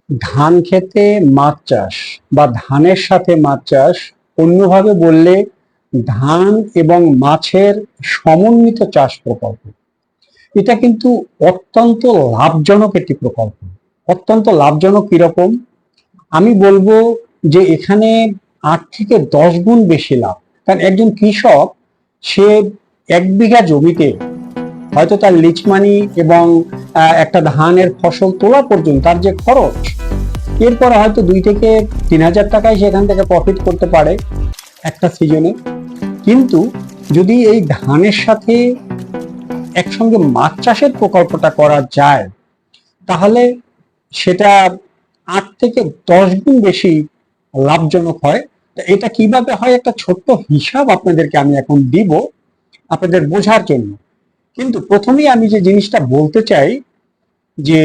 ধান খেতে মাছ চাষ বা ধানের সাথে মাছ চাষ, অন্যভাবে বললে ধান এবং মাছের সমন্বিত চাষ প্রকল্প। এটা কিন্তু অত্যন্ত লাভজনক একটি প্রকল্প। অত্যন্ত লাভজনক কিরকম? আমি বলবো যে এখানে 8 থেকে 10 গুণ বেশি লাভ। কারণ একজন কৃষক, সে 1 বিঘা জমিতে হয়তো তার লিচমানি এবং একটা ধানের ফসল তোলা পর্যন্ত তার যে খরচ, এরপর হয়তো 2 থেকে 3,000 টাকায় সেখান থেকে প্রফিট করতে পারে একটা সিজনে। কিন্তু যদি এই ধানের সাথে একসঙ্গে মাছ চাষের প্রকল্পটা করা যায়, তাহলে সেটা 8 থেকে 10 গুণ বেশি লাভজনক হয়। এটা কিভাবে হয়, একটা ছোট্ট হিসাব আপনাদেরকে আমি এখন দিব আপনাদের বোঝার জন্য। কিন্তু প্রথমেই আমি যে জিনিসটা বলতে চাই, যে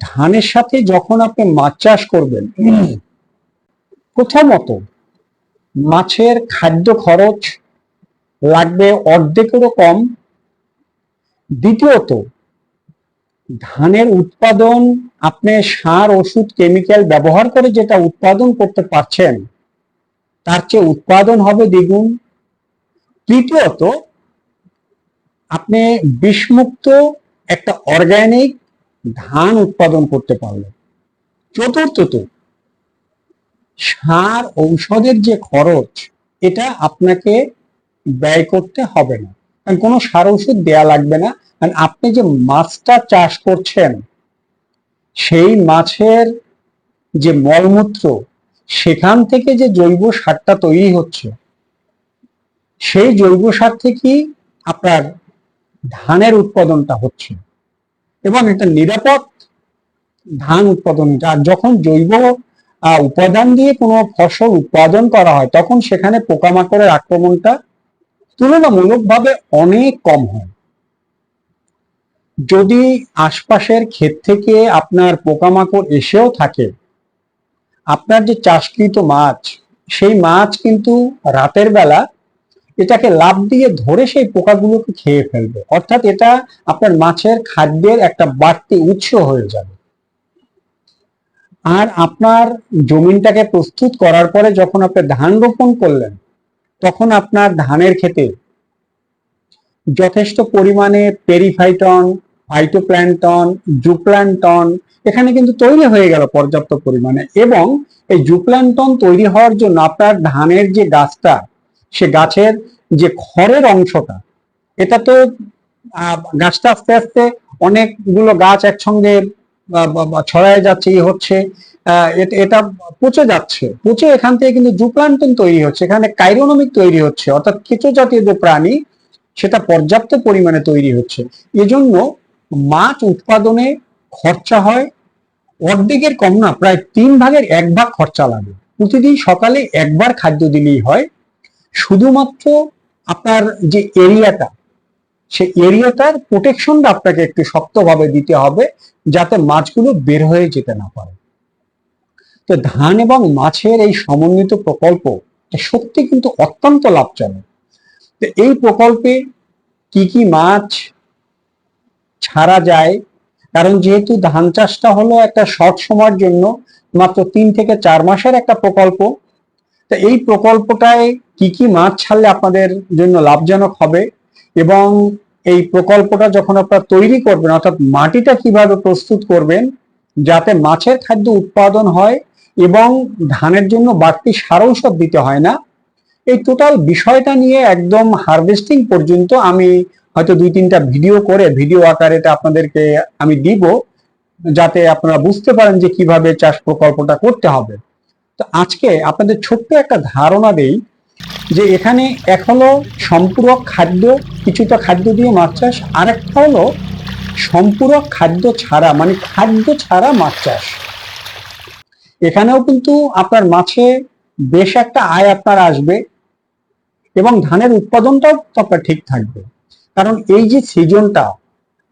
ধানের সাথে যখন আপনি মাছ চাষ করবেন, প্রথমত মাছের খাদ্য খরচ লাগবে অর্ধেকেরও কম। দ্বিতীয়ত, ধানের উৎপাদন আপনি সার, ওষুধ, কেমিক্যাল ব্যবহার করে যেটা উৎপাদন করতে পারছেন, তার চেয়ে উৎপাদন হবে দ্বিগুণ। তৃতীয়ত, আপনি বিষমুক্ত একটা অর্গানিক ধান উৎপাদন করতে পারলেন। চতুর্থত, সার ঔষধের যে খরচ, এটা আপনাকে ব্যয় করতে হবে না, কারণ কোনো সার ঔষধ দেয়া লাগবে না। কারণ আপনি যে মাছটা চাষ করছেন, সেই মাছের যে মলমূত্র, সেখান থেকে যে জৈব সারটা তৈরি হচ্ছে, সেই জৈব সার থেকেই আপনার ধানের উৎপাদনটা হচ্ছে এবং এটা নিরাপদ ধান উৎপাদন। আর যখন জৈব উপাদান দিয়ে কোনো ফসল উৎপাদন করা হয়, তখন সেখানে পোকামাকড়ের আক্রমণটা তুলনামূলকভাবে অনেক কম হয়। যদি আশপাশের ক্ষেত থেকে আপনার পোকামাকড় এসেও থাকে, আপনার যে চাষকৃত মাছ, সেই মাছ কিন্তু রাতের বেলা এটাকে লাফ দিয়ে ধরে সেই পোকাগুলোকে খেয়ে ফেলবে। অর্থাৎ এটা আপনার মাছের খাদ্যের একটা বাড়তি উৎস হয়ে যাবে। আর আপনার জমিনটাকে প্রস্তুত করার পরে যখন আপনি ধান রোপণ করলেন, তখন আপনার ধানের ক্ষেতে যথেষ্ট পরিমাণে পেরিফাইটন, ফাইটোপ্ল্যাঙ্কটন, জুপ্ল্যাঙ্কটন এখানে কিন্তু তৈরি হয়ে গেল পর্যাপ্ত পরিমাণে। এবং এই জুপ্ল্যাঙ্কটন তৈরি হওয়ার জন্য আপনার ধানের যে গাছটা, সে গাছের যে খড়ের অংশটা, এটা তো গাছটা আস্তে আস্তে অনেকগুলো গাছ একসঙ্গে ছড়ায় যাচ্ছে, হচ্ছে এটা পচে যাচ্ছে, পচে এখান থেকে কিন্তু জুপ্লান্টন তৈরি হচ্ছে, এখানে কাইরোনোমিক তৈরি হচ্ছে, অর্থাৎ কেঁচো জাতীয় যে প্রাণী, সেটা পর্যাপ্ত পরিমাণে তৈরি হচ্ছে। এজন্য মাছ উৎপাদনে খরচা হয় অর্ধেকের কম না, প্রায় 1/3 খরচা লাগে। প্রতিদিন সকালে একবার খাদ্য দিলেই হয়। শুধুমাত্র আপনার যে এরিয়াটা, সেই এরিয়াটার প্রোটেকশনটা আপনাকে একটু শক্তভাবে দিতে হবে, যাতে মাছগুলো বের হয়ে যেতে না পারে। তো ধান এবং মাছের এই সমন্বিত প্রকল্প সত্যি কিন্তু অত্যন্ত লাভজনক। তো এই প্রকল্পে কি কি মাছ ছাড়া যায়, কারণ যেহেতু ধান চাষটা হলো একটা শর্ট সময়ের জন্য, মাত্র 3 থেকে 4 মাসের একটা প্রকল্প, তো এই প্রকল্পটায় কি কি মাছ ছাড়লে আপনাদের জন্য লাভজনক হবে, এবং এই প্রকল্পটা যখন আপনারা তৈরি করবেন, অর্থাৎ মাটিটা কিভাবে প্রস্তুত করবেন যাতে মাছের খাদ্য উৎপাদন হয় এবং ধানের জন্য বাড়তি সার ঔষধ দিতে হয় না, এই টোটাল বিষয়টা নিয়ে একদম হারভেস্টিং পর্যন্ত আমি হয়তো 2-3টা ভিডিও করে, ভিডিও আকারে এটা আপনাদেরকে আমি দিব, যাতে আপনারা বুঝতে পারেন যে কিভাবে চাষ প্রকল্পটা করতে হবে। তো আজকে আপনাদের ছোট্ট একটা ধারণা দেই, যে এখানে এক হলো সম্পূরক খাদ্য, কিছুটা খাদ্য দিয়ে মাছ চাষ, আর একটা হলো সম্পূরক খাদ্য ছাড়া, মানে খাদ্য ছাড়া মাছ চাষ। এখানেও কিন্তু আপনার মাছে বেশ একটা আয় আপনার আসবে এবং ধানের উৎপাদনটাও আপনার ঠিক থাকবে। কারণ এই যে সিজনটা,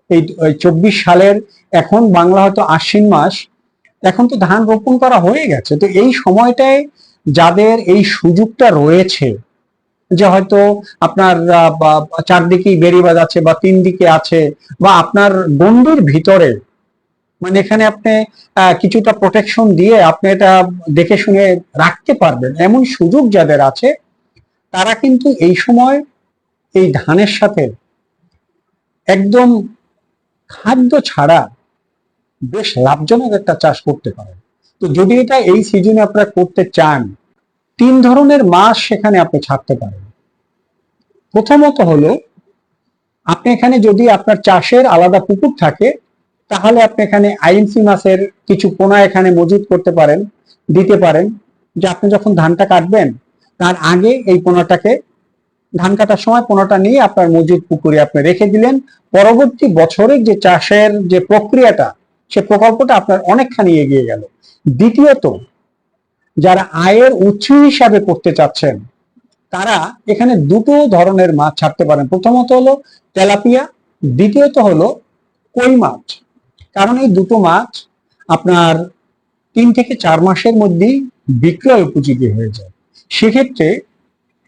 এই 24 সালের, এখন বাংলা হয়তো আশ্বিন মাস, এখন তো ধান রোপণ করা হয়ে গেছে। তো এই সময়টায় যাদের এই সুযোগটা রয়েছে, যে হয়তো আপনার চারদিকেই বেড়িবাঁধ আছে বা 3 দিকে আছে, বা আপনার গণ্ডির ভিতরে মানে এখানে আপনি কিছুটা প্রোটেকশন দিয়ে আপনি এটা দেখে শুনে রাখতে পারবেন এমন সুযোগ যাদের আছে, তারা কিন্তু এই সময় এই ধানের সাথে একদম খাদ্য ছাড়া বেশ লাভজনক একটা চাষ করতে পারেন। তো যদি এটা এই সিজনে আপনারা করতে চান, 3 ধরনের মাছ সেখানে আপনি ছাড়তে পারেন। প্রথমত হলো, আপনি এখানে যদি আপনার চাষের আলাদা পুকুর থাকে, তাহলে আপনি এখানে আইএমসি মাছের কিছু পোনা এখানে মজুত করতে পারেন, দিতে পারেন, যে আপনি যখন ধানটা কাটবেন তার আগে এই পোনাটাকে, ধান কাটার সময় পোনাটা নিয়ে আপনার মজুদ পুকুরে আপনি রেখে দিলেন। পরবর্তী বছরের যে চাষের যে প্রক্রিয়াটা, সে প্রকল্পটা আপনার অনেকখানি এগিয়ে গেল। দ্বিতীয়ত, যারা আয়ের উৎস হিসাবে করতে চাচ্ছেন, তারা এখানে 2 ধরনের মাছ ছাড়তে পারেন। প্রথমত হলো তেলাপিয়া, দ্বিতীয়ত হলো কই মাছ। কারণ এই দুটো মাছ আপনার 3 থেকে 4 মাসের মধ্যেই বিক্রয় উপযোগী হয়ে যায়। সেক্ষেত্রে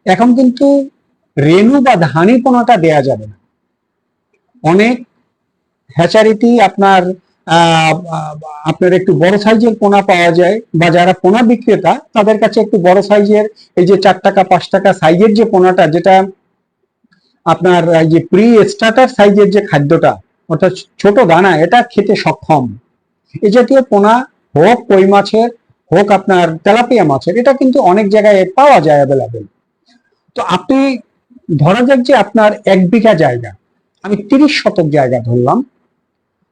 এখন কিন্তু রেনু বা ধানি পোনাটা দেয়া যাবে না। অনেক হ্যাচারিটি আপনার একটু বড় সাইজের পোনা পাওয়া যায়, বা যারা পোনা বিক্রেতা তাদের কাছে একটু বড় সাইজের, এই যে 4 টাকা 5 টাকা সাইজের যে পোনাটা, যেটা আপনার এই যে প্রি স্টার্টার সাইজের যে খাদ্যটা, অর্থাৎ ছোট দানা, এটা খেতে সক্ষম, এই জাতীয় পোনা হোক কই মাছের, হোক আপনার তেলাপিয়া মাছের, এটা কিন্তু অনেক জায়গায় পাওয়া যায় অ্যাভেলেবেল। তো আপনি ধরা যাক যে আপনার 1 বিঘা জায়গা, আমি 30 শতক জায়গা ধরলাম,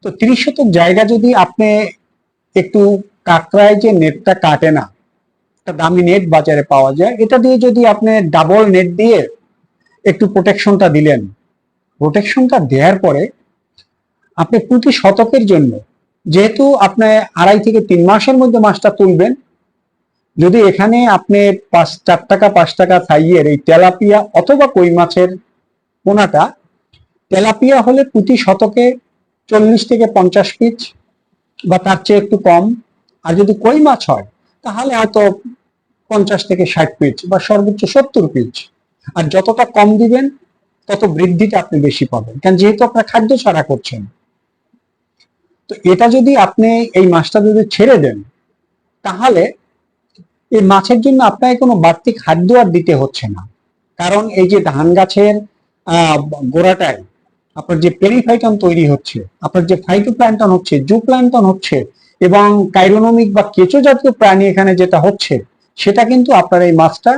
তো 30 শতক জায়গা যদি আপনি একটু কাঁকড়ায় যে নেটটা কাটে না, একটা দামি নেট বাজারে পাওয়া যায়, এটা দিয়ে যদি আপনি ডাবল নেট দিয়ে একটু প্রোটেকশনটা দিলেন, প্রোটেকশনটা দেওয়ার পরে আপনি প্রতি শতকের জন্য, যেহেতু আপনি 2.5 থেকে 3 মাসের মধ্যে মাছটা তুলবেন, যদি এখানে আপনি 4 টাকা 5 টাকা সাইজের এই তেলাপিয়া অথবা কই মাছের পোনাটা, তেলাপিয়া হলে প্রতি শতকে 40 থেকে 50 পিস বা তার চেয়ে একটু কম, আর যদি কই মাছ হয় তাহলে হয়তো 50 থেকে 60 পিস বা সর্বোচ্চ 70 পিস। আর যতটা কম দিবেন তত বৃদ্ধিটা আপনি বেশি পাবেন, কারণ যেহেতু আপনার খাদ্য ছাড়া করছেন। তো এটা যদি আপনি এই মাছটা যদি ছেড়ে দেন, তাহলে এই মাছের জন্য আপনাকে কোনো বাড়তি খাদ্য আর দিতে হচ্ছে না। কারণ এই যে ধান গাছের গোড়াটায় আপনার যে পেরিফাইটন তৈরি হচ্ছে, আপনার যে ফাইটোপ্ল্যাঙ্কটন হচ্ছে, জুপ্ল্যাঙ্কটন হচ্ছে, এবং কাইরোনোমিক বা কেঁচো জাতীয় প্রাণী এখানে যেটা হচ্ছে, সেটা কিন্তু আপনার এই মাছটা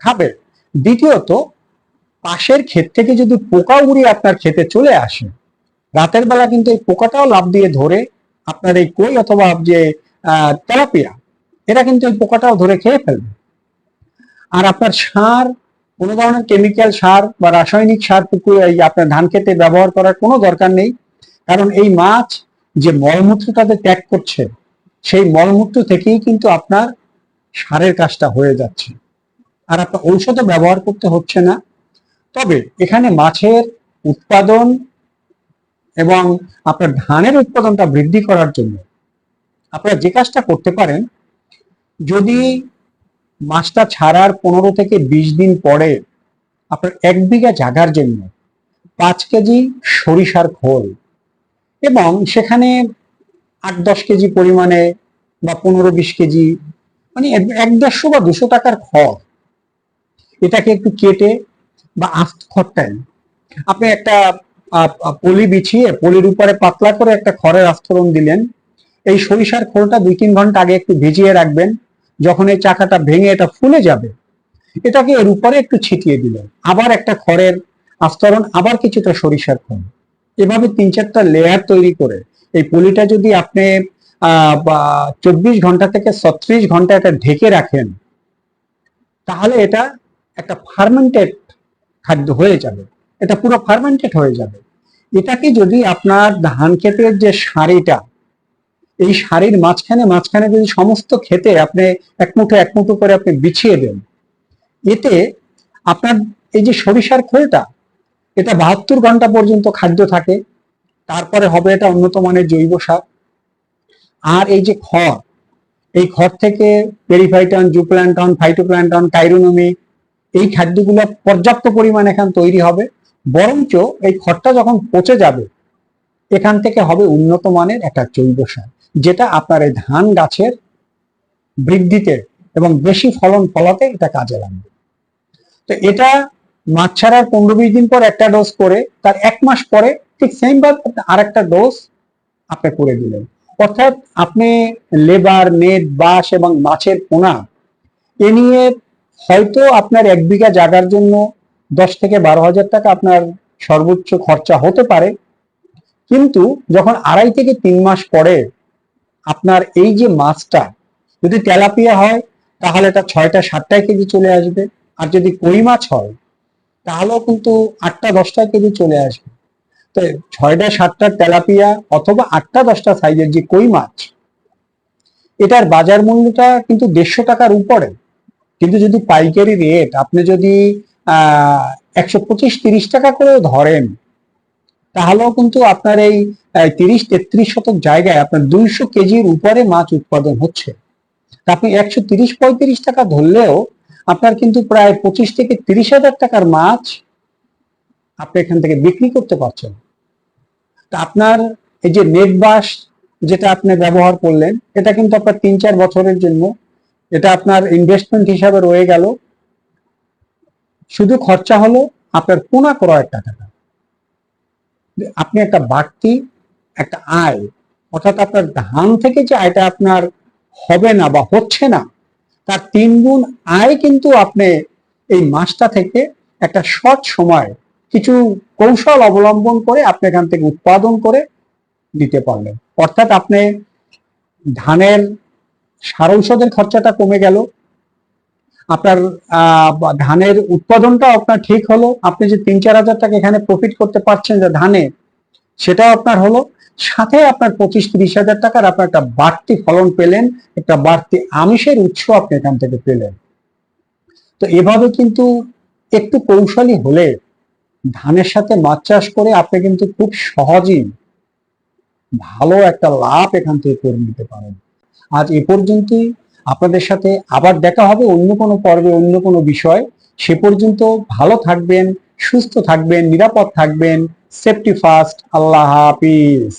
খাবে। দ্বিতীয়ত, পাশের ক্ষেত থেকে যদি পোকা উড়ে আপনার ক্ষেতে চলে আসে, রাতের বেলা কিন্তু এই পোকাটাও লাফ দিয়ে ধরে আপনার এই কই অথবা যে তেলাপিয়া, এটা কিন্তু এই পোকাটাও ধরে খেয়ে ফেলবে। আর আপনার সার, কোনো ধরনের কেমিক্যাল সার বা রাসায়নিক সার পুকুরে আপনার ধান খেতে ব্যবহার করার কোনো দরকার নেই। কারণ এই মাছ যে মলমূত্রটাতে ত্যাগ করছে, সেই মলমূত্র থেকেই কিন্তু আপনার সারের কাজটা হয়ে যাচ্ছে, আর আপনার ঔষধও ব্যবহার করতে হচ্ছে না। তবে এখানে মাছের উৎপাদন এবং আপনার ধানের উৎপাদনটা বৃদ্ধি করার জন্য আপনারা যে কাজটা করতে পারেন, যদি মাছটা ছাড়ার 15 থেকে 20 দিন পরে আপনার 1 বিঘা জায়গার জন্য 5 কেজি সরিষার খোল, এবং সেখানে 8-10 কেজি পরিমাণে বা 15-20 কেজি, মানে 150 বা 200 টাকার খড়, এটাকে একটু কেটে বা আস্ত খড়টাই আপনি একটা পলি বিছিয়ে, পলির উপরে পাতলা করে একটা খড়ের আস্তরণ দিলেন। এই সরিষার খোলটা 2-3 ঘন্টা আগে একটু ভিজিয়ে রাখবেন। যখন এই চাকাটা ভেঙে এটা ফুলে যাবে, এটাকে এর উপরে একটু ছিটিয়ে দিলেন, আবার একটা খড়ের আস্তরণ, আবার কিছুটা সরিষার খোল, এভাবে 3-4টা লেয়ার তৈরি করে এই পলিটা যদি আপনি 24 ঘন্টা থেকে 36 ঘন্টা এটা ঢেকে রাখেন, তাহলে এটা একটা ফার্মেন্টেড খাদ্য হয়ে যাবে, এটা পুরো ফার্মেন্টেড হয়ে যাবে। এটাকে যদি আপনার ধান ক্ষেতের যে সারিটা, এই সারির মাঝখানে মাঝখানে যদি সমস্ত ক্ষেতে আপনি এক মুঠো করে আপনি বিছিয়ে দেন, এতে আপনার এই যে সরিষার খোলটা, এটা 72 ঘন্টা পর্যন্ত খাদ্য থাকে, তারপরে হবে এটা উন্নত মানের জৈব সার। আর এই যে খড়, এই খড় থেকে পেরিফাইটন, জুপ্ল্যাঙ্কটন, ফাইটোপ্ল্যাঙ্কটন, কাইরোনোমিক, এই খাদ্যগুলো পর্যাপ্ত পরিমাণে এখন তৈরি হবে। বরঞ্চ এই খড়টা যখন পচে যাবে, এখান থেকে হবে উন্নত মানের একটা জৈব সার, যেটা আপনার এই ধান গাছের বৃদ্ধিতে এবং বেশি ফলন ফলাতে এটা কাজে লাগবে। তো এটা মাছ ছাড়ার 15-20 দিন পর একটা ডোজ করে, তার 1 মাস পরে ঠিক সেম ভাবে আরেকটা ডোজ আপনি করে দিলেন। অর্থাৎ আপনি লেবার, নেট, বাঁশ এবং মাছের পোনা এ নিয়ে হয়তো আপনার 1 বিঘা জায়গার জন্য 10 থেকে 12 হাজার টাকা আপনার সর্বোচ্চ খরচা হতে পারে, কিন্তু যখন 2.5 থেকে 3 মাস পরে আপনার এই যে মাছটা, যদি তেলাপিয়া হয় তাহলে এটা 6টা-7টা কেজি চলে আসবে, আর যদি কই মাছ হয় তাহলেও কিন্তু 8টা-10টা কেজি চলে আসবে। তো 6টা-7টা তেলাপিয়া অথবা 8টা-10টা সাইজের যে কই মাছ, এটার বাজার মূল্যটা কিন্তু 150 টাকার উপরে। কিন্তু যদি পাইকারি রেট আপনি যদি 125-30 টাকা করেও ধরেন, তাহলেও কিন্তু আপনার এই 30-33 শতক জায়গায় আপনার 200 কেজির উপরে মাছ উৎপাদন হচ্ছে। আপনি 130-35 টাকা ধরলেও আপনার কিন্তু প্রায় 25 থেকে 30 হাজার টাকার মাছ আপনি এখান থেকে বিক্রি করতে পারছেন। তা আপনার এই যে নেট বাস যেটা আপনি ব্যবহার করলেন, এটা কিন্তু আপনার 3-4 বছরের জন্য, এটা আপনার ইনভেস্টমেন্ট হিসাবে রয়ে গেল। শুধু খরচা হলো আপনার পোনা ক্রয়ের টাকাটা। আপনি একটা বাড়তি একটা আয়, অর্থাৎ আপনার ধান থেকে যে আয়টা আপনার হবে না বা হচ্ছে না, তার 3 গুণ আয় কিন্তু আপনি এই মাছটা থেকে একটা শর্ট সময় কিছু কৌশল অবলম্বন করে আপনি এখান থেকে উৎপাদন করে দিতে পারলেন। অর্থাৎ আপনি ধানের সার ঔষধের খরচাটা কমে গেল, আপনার ধানের উৎপাদনটাও আপনার ঠিক হলো, আপনি যে 3-4 হাজার টাকা এখানে প্রফিট করতে পারছেন যে ধানে, সেটাও আপনার হলো, সাথে আপনার 25-30 হাজার টাকার আপনার একটা বাড়তি ফলন পেলেন, একটা বাড়তি আমিষের উৎস আপনি এখান থেকে পেলেন। তো এভাবে কিন্তু একটু কৌশলী হলে ধানের সাথে মাছ চাষ করে আপনি কিন্তু খুব সহজেই ভালো একটা লাভ এখান থেকে করে নিতে পারেন। আজ এ পর্যন্তই। আপনাদের সাথে আবার দেখা হবে অন্য কোনো পর্বে, অন্য কোনো বিষয়। সে পর্যন্ত ভালো থাকবেন, সুস্থ থাকবেন, নিরাপদ থাকবেন। Safety first. আল্লাহ হাফিজ।